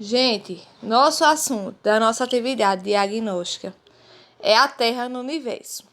Gente, nosso assunto da nossa atividade diagnóstica é a Terra no universo.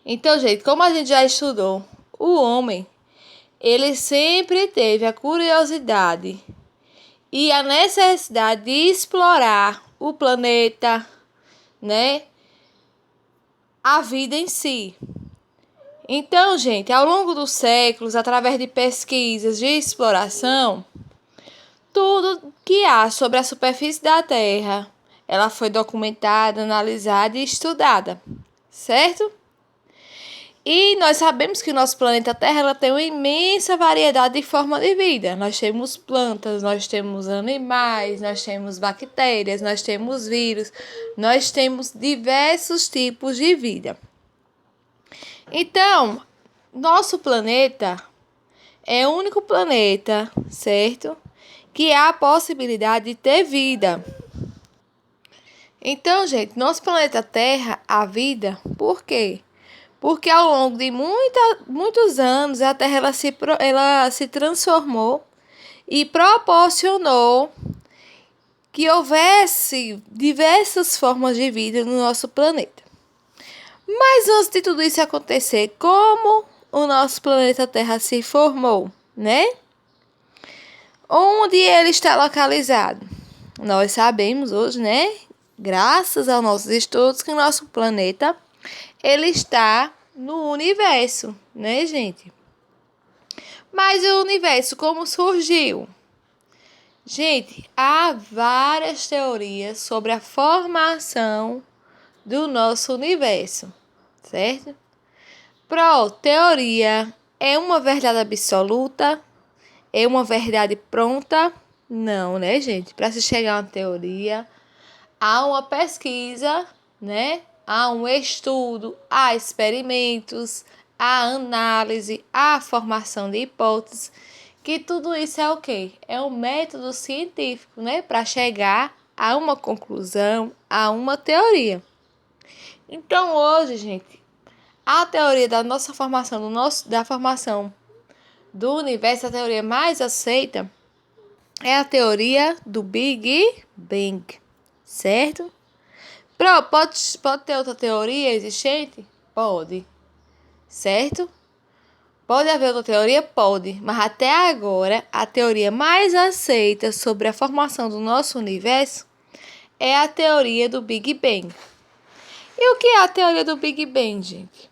Então, gente, como a gente já estudou, o homem, ele sempre teve a curiosidade e a necessidade de explorar o planeta, né? A vida em si. Então, gente, ao longo dos séculos, através de pesquisas de exploração, tudo que há sobre a superfície da Terra, ela foi documentada, analisada e estudada, certo? E nós sabemos que o nosso planeta Terra ela tem uma imensa variedade de formas de vida. Nós temos plantas, nós temos animais, nós temos bactérias, nós temos vírus, nós temos diversos tipos de vida. Então, nosso planeta é o único planeta, certo? Que há a possibilidade de ter vida. Então, gente, nosso planeta Terra, há vida, por quê? Porque ao longo de muitos anos, a Terra ela se transformou e proporcionou que houvesse diversas formas de vida no nosso planeta. Mas antes de tudo isso acontecer, como o nosso planeta Terra se formou, né? Onde ele está localizado? Nós sabemos hoje, né? Graças aos nossos estudos, que o nosso planeta ele está no universo, né, gente? Mas o universo como surgiu? Gente, há várias teorias sobre a formação do nosso universo, certo? Teoria é uma verdade absoluta? É uma verdade pronta? Não, né, gente? Para se chegar a uma teoria, há uma pesquisa, né? Há um estudo, há experimentos, há análise, há formação de hipóteses, que tudo isso é o quê? É um método científico, né? Para chegar a uma conclusão, a uma teoria. Então, hoje, gente, a teoria da nossa formação, da formação do universo, a teoria mais aceita é a teoria do Big Bang, certo? Pode ter outra teoria existente? Pode, certo? Pode haver outra teoria? Pode, mas até agora a teoria mais aceita sobre a formação do nosso universo é a teoria do Big Bang. E o que é a teoria do Big Bang, gente?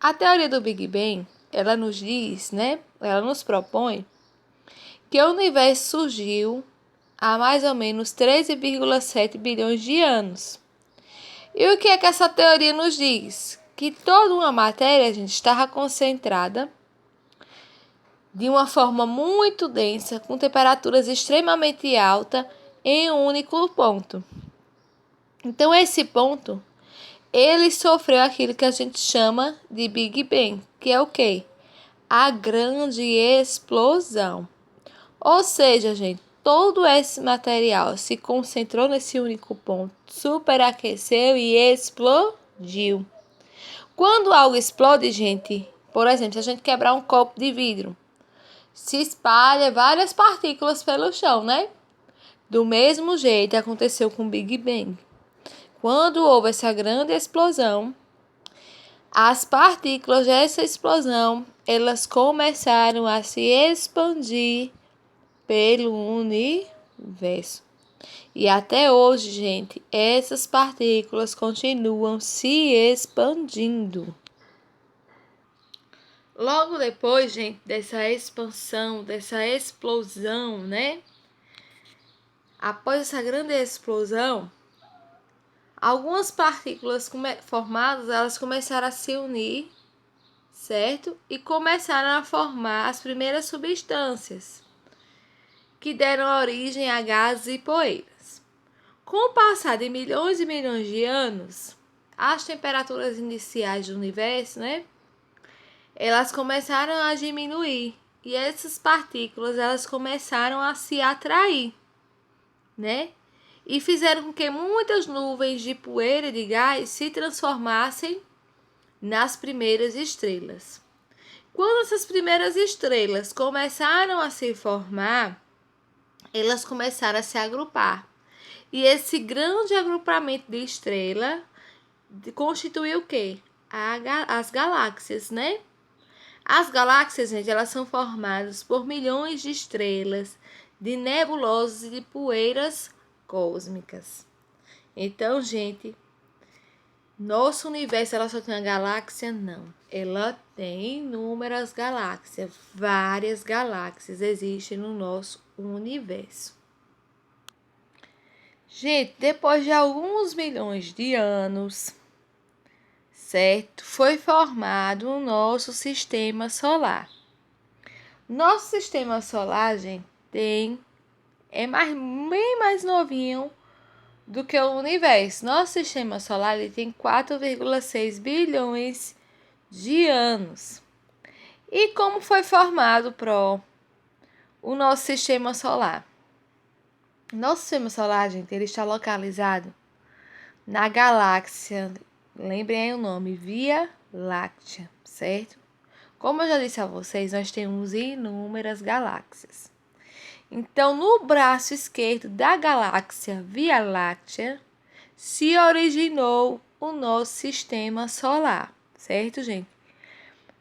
A teoria do Big Bang, ela nos diz, né? Ela nos propõe que o universo surgiu há mais ou menos 13,7 bilhões de anos. E o que é que essa teoria nos diz? Que toda uma matéria, gente, estava concentrada de uma forma muito densa, com temperaturas extremamente altas, em um único ponto. Então, esse ponto, ele sofreu aquilo que a gente chama de Big Bang, que é o quê? A grande explosão. Ou seja, gente, todo esse material se concentrou nesse único ponto, superaqueceu e explodiu. Quando algo explode, gente, por exemplo, se a gente quebrar um copo de vidro, se espalha várias partículas pelo chão, né? Do mesmo jeito aconteceu com o Big Bang. Quando houve essa grande explosão, as partículas dessa explosão, elas começaram a se expandir pelo universo. E até hoje, gente, essas partículas continuam se expandindo. Logo depois, gente, dessa expansão, dessa explosão, né? Após essa grande explosão, algumas partículas formadas, elas começaram a se unir, certo? E começaram a formar as primeiras substâncias, que deram origem a gases e poeiras. Com o passar de milhões e milhões de anos, as temperaturas iniciais do universo, né? Elas começaram a diminuir e essas partículas elas começaram a se atrair, né? E fizeram com que muitas nuvens de poeira e de gás se transformassem nas primeiras estrelas. Quando essas primeiras estrelas começaram a se formar, elas começaram a se agrupar. E esse grande agrupamento de estrela constitui o quê? As galáxias, né? As galáxias, gente, elas são formadas por milhões de estrelas, de nebulosas e de poeiras cósmicas. Então, gente, nosso universo, ela só tem uma galáxia? Não. Ela tem inúmeras galáxias. Várias galáxias existem no nosso universo. Gente, depois de alguns milhões de anos, certo? Foi formado o nosso sistema solar. Nosso sistema solar, gente, é bem mais novinho do que o universo. Nosso sistema solar ele tem 4,6 bilhões de anos. E como foi formado o nosso sistema solar? Nosso sistema solar, gente, ele está localizado na galáxia, lembrem aí o nome, Via Láctea, certo? Como eu já disse a vocês, nós temos inúmeras galáxias. Então, no braço esquerdo da galáxia Via Láctea, se originou o nosso sistema solar, certo, gente?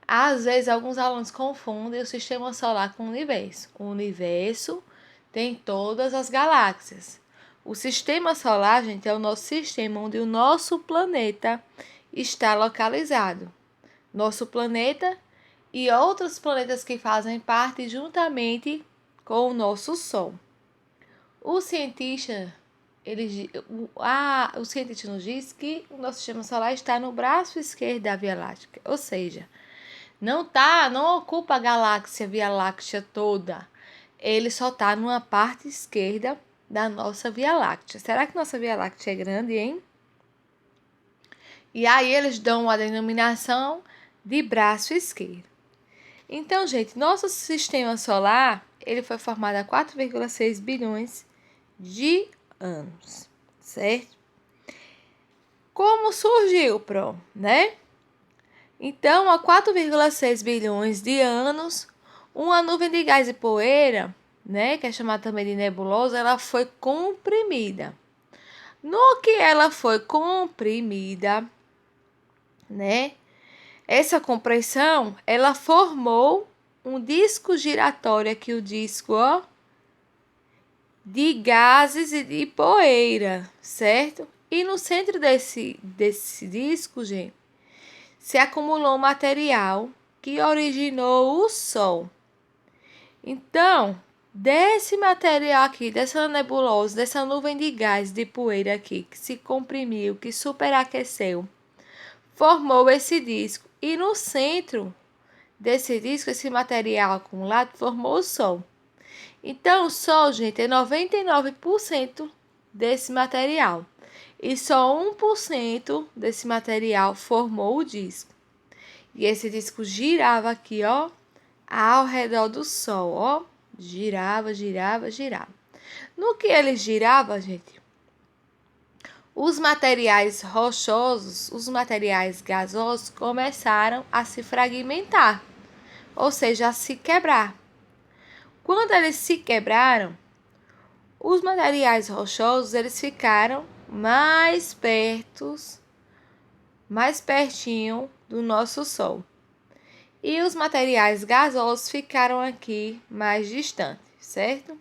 Às vezes, alguns alunos confundem o sistema solar com o universo. O universo tem todas as galáxias. O sistema solar, gente, é o nosso sistema onde o nosso planeta está localizado. Nosso planeta e outros planetas que fazem parte juntamente com o nosso Sol. O cientista nos diz que o nosso sistema solar está no braço esquerdo da Via Láctea, ou seja, não ocupa a galáxia Via Láctea toda. Ele só está numa parte esquerda da nossa Via Láctea. Será que nossa Via Láctea é grande, hein? E aí eles dão a denominação de braço esquerdo. Então, gente, nosso sistema solar, ele foi formado há 4,6 bilhões de anos, certo? Como surgiu, né? Então, há 4,6 bilhões de anos, uma nuvem de gás e poeira, né, que é chamada também de nebulosa, ela foi comprimida. No que ela foi comprimida, né, essa compressão, ela formou um disco giratório aqui, o disco, ó, de gases e de poeira, certo? E no centro desse disco, gente, se acumulou um material que originou o Sol. Então, desse material aqui, dessa nebulosa, dessa nuvem de gás, de poeira aqui, que se comprimiu, que superaqueceu, formou esse disco. E no centro desse disco, esse material acumulado, formou o Sol. Então, o Sol, gente, é 99% desse material. E só 1% desse material formou o disco. E esse disco girava aqui, ó, ao redor do Sol, ó. Girava, girava, girava. No que ele girava, gente, os materiais rochosos, os materiais gasosos começaram a se fragmentar, ou seja, a se quebrar. Quando eles se quebraram, os materiais rochosos, eles ficaram mais pertinho do nosso Sol. E os materiais gasosos ficaram aqui mais distantes, certo?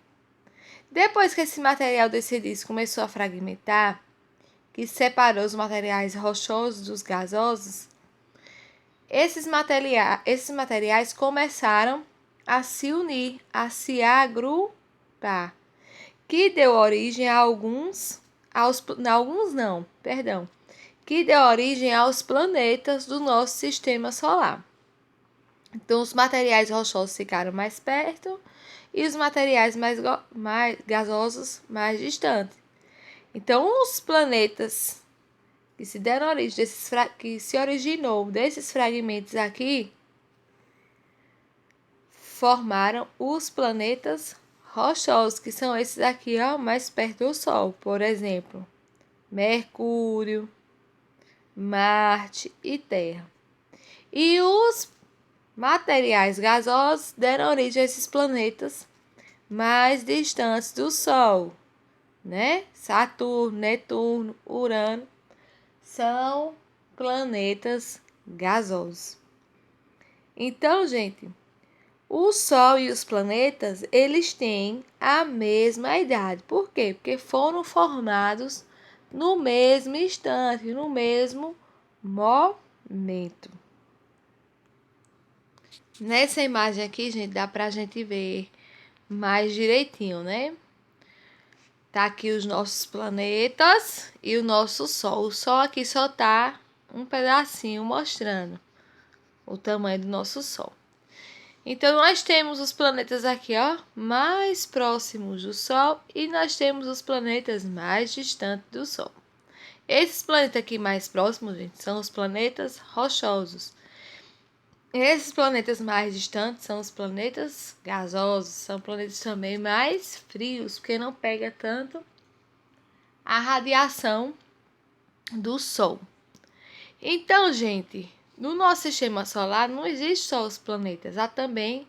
Depois que esse material desse disco começou a fragmentar, que separou os materiais rochosos dos gasosos, esses materiais começaram a se unir, a se agrupar, que deu origem que deu origem aos planetas do nosso sistema solar. Então, os materiais rochosos ficaram mais perto e os materiais mais gasosos mais distantes. Então, os planetas que se deram origem, que se originou desses fragmentos aqui, formaram os planetas rochosos, que são esses aqui, ó, mais perto do Sol. Por exemplo, Mercúrio, Marte e Terra. E os materiais gasosos deram origem a esses planetas mais distantes do Sol, né? Saturno, Netuno, Urano são planetas gasosos. Então, gente, o Sol e os planetas, eles têm a mesma idade. Por quê? Porque foram formados no mesmo instante, no mesmo momento. Nessa imagem aqui, gente, dá pra gente ver mais direitinho, né? Tá aqui os nossos planetas e o nosso Sol. O Sol aqui só tá um pedacinho mostrando o tamanho do nosso Sol. Então, nós temos os planetas aqui, ó, mais próximos do Sol e nós temos os planetas mais distantes do Sol. Esses planetas aqui mais próximos, gente, são os planetas rochosos. Esses planetas mais distantes são os planetas gasosos, são planetas também mais frios, porque não pega tanto a radiação do Sol. Então, gente, no nosso sistema solar não existe só os planetas, há também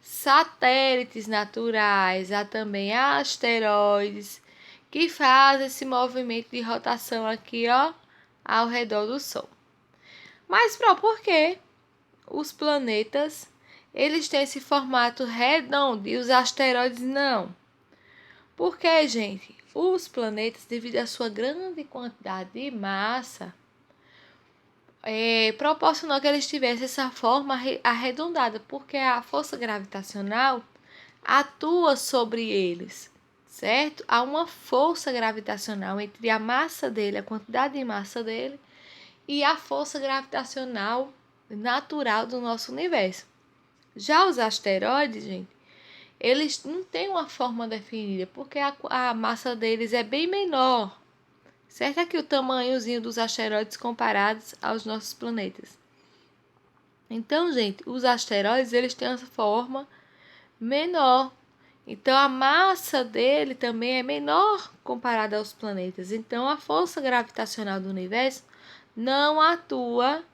satélites naturais, há também asteroides que fazem esse movimento de rotação aqui, ó, ao redor do Sol. Mas por quê? Os planetas, eles têm esse formato redondo e os asteroides não. Porque, gente, os planetas, devido à sua grande quantidade de massa, proporcionou que eles tivessem essa forma arredondada, porque a força gravitacional atua sobre eles, certo? Há uma força gravitacional entre a massa dele, a quantidade de massa dele, e a força gravitacional natural do nosso universo. Já os asteroides, gente, eles não têm uma forma definida, porque a massa deles é bem menor, certo? Aqui o tamanhozinho dos asteroides comparados aos nossos planetas. Então, gente, os asteroides, eles têm essa forma menor. Então, a massa dele também é menor comparada aos planetas. Então, a força gravitacional do universo não atua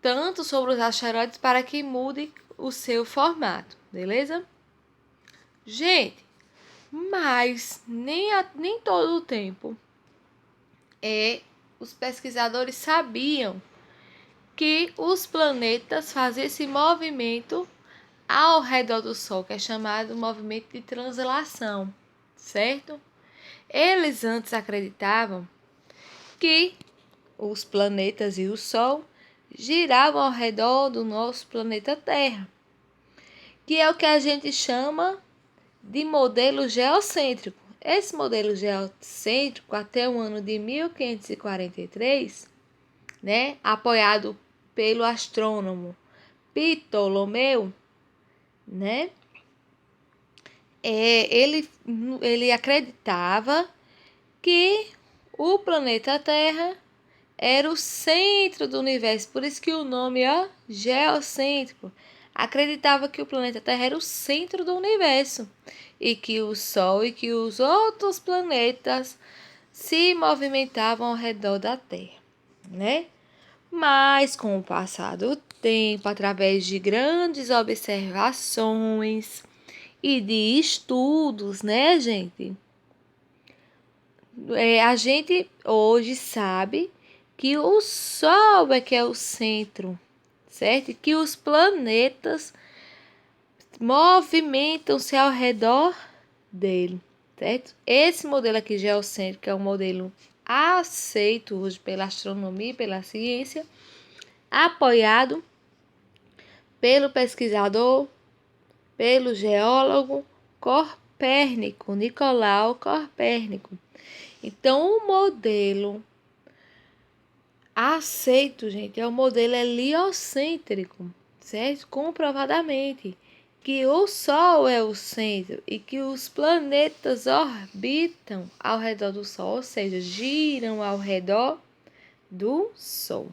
tanto sobre os asteroides para que mude o seu formato, beleza? Gente, mas nem todo o tempo os pesquisadores sabiam que os planetas faziam esse movimento ao redor do Sol, que é chamado movimento de translação, certo? Eles antes acreditavam que os planetas e o Sol giravam ao redor do nosso planeta Terra, que é o que a gente chama de modelo geocêntrico. Esse modelo geocêntrico, até o ano de 1543, né, apoiado pelo astrônomo Ptolomeu, né, ele acreditava que o planeta Terra era o centro do universo, por isso que o nome é geocêntrico. Acreditava que o planeta Terra era o centro do universo e que o Sol e que os outros planetas se movimentavam ao redor da Terra, né? Mas com o passar do tempo, através de grandes observações e de estudos, né, gente? A gente hoje sabe que o Sol é que é o centro, certo? E que os planetas movimentam-se ao redor dele, certo? Esse modelo aqui geocêntrico é um modelo aceito hoje pela astronomia e pela ciência, apoiado pelo pesquisador, pelo geólogo Copérnico, Nicolau Copérnico. Então, o modelo aceito, gente, é o modelo heliocêntrico, certo? Comprovadamente que o Sol é o centro e que os planetas orbitam ao redor do Sol, ou seja, giram ao redor do Sol.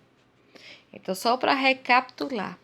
Então, só para recapitular,